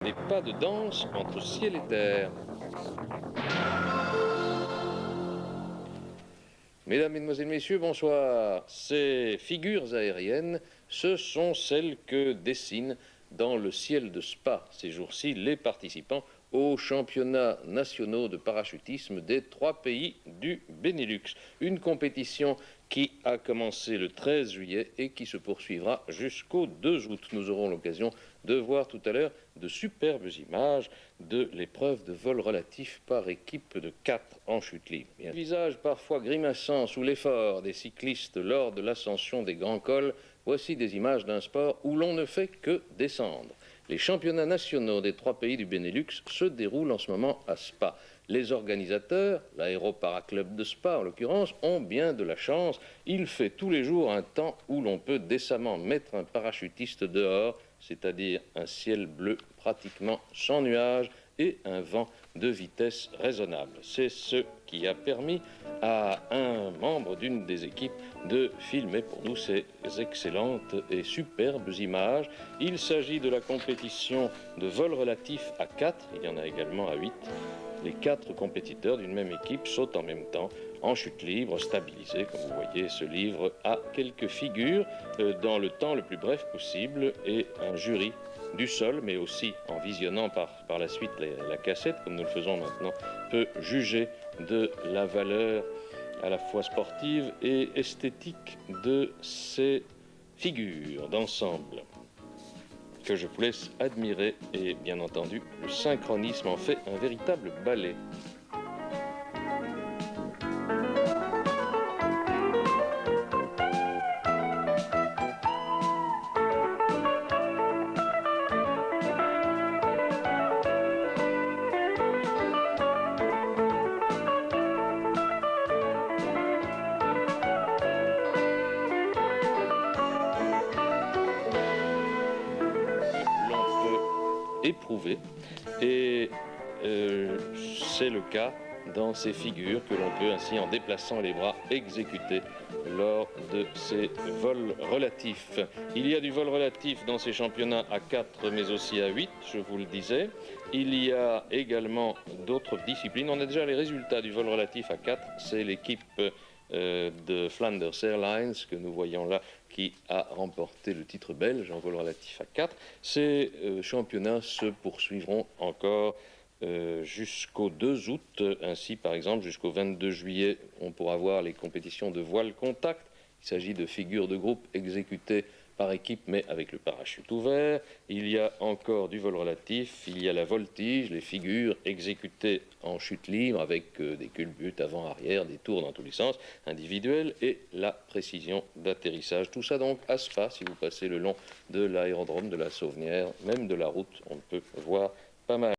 Les pas de danse entre ciel et terre. Mesdames, Mesdemoiselles, Messieurs, bonsoir. Ces figures aériennes, ce sont celles que dessinent dans le ciel de Spa, ces jours-ci, les participants aux championnats nationaux de parachutisme des 3 pays du Benelux. Une compétition qui a commencé le 13 juillet et qui se poursuivra jusqu'au 2 août. Nous aurons l'occasion de voir tout à l'heure de superbes images de l'épreuve de vol relatif par équipe de 4 en chute libre. Un visage parfois grimaçant sous l'effort des cyclistes lors de l'ascension des grands cols, voici des images d'un sport où l'on ne fait que descendre. Les championnats nationaux des 3 pays du Benelux se déroulent en ce moment à Spa. Les organisateurs, l'Aéroparaclub de Spa en l'occurrence, ont bien de la chance. Il fait tous les jours un temps où l'on peut décemment mettre un parachutiste dehors, c'est-à-dire un ciel bleu pratiquement sans nuages et un vent de vitesse raisonnable. C'est ce qui a permis à un membre d'une des équipes de filmer pour nous ces excellentes et superbes images. Il s'agit de la compétition de vol relatif à 4, il y en a également à 8. Les 4 compétiteurs d'une même équipe sautent en même temps en chute libre, stabilisés, comme vous voyez, ce livre a quelques figures dans le temps le plus bref possible et un jury du sol, mais aussi en visionnant par la suite la cassette, comme nous le faisons maintenant, peut juger de la valeur à la fois sportive et esthétique de ces figures d'ensemble que je vous laisse admirer, et bien entendu, le synchronisme en fait un véritable ballet. L'on peut éprouver et c'est le cas dans ces figures que l'on peut ainsi, en déplaçant les bras, exécuter lors de ces vols relatifs. Il y a du vol relatif dans ces championnats à 4 mais aussi à 8, je vous le disais. Il y a également d'autres disciplines. On a déjà les résultats du vol relatif à 4. C'est l'équipe de Flanders Airlines que nous voyons là qui a remporté le titre belge en vol relatif à 4. Ces championnats se poursuivront encore jusqu'au 2 août. Ainsi, par exemple, jusqu'au 22 juillet, on pourra voir les compétitions de voile contact. Il s'agit de figures de groupe exécutées par équipe, mais avec le parachute ouvert. Il y a encore du vol relatif, il y a la voltige, les figures exécutées en chute libre avec des culbutes avant-arrière, des tours dans tous les sens, individuels, et la précision d'atterrissage. Tout ça donc à Spa, si vous passez le long de l'aérodrome de la Sauvenière, même de la route, on peut voir pas mal.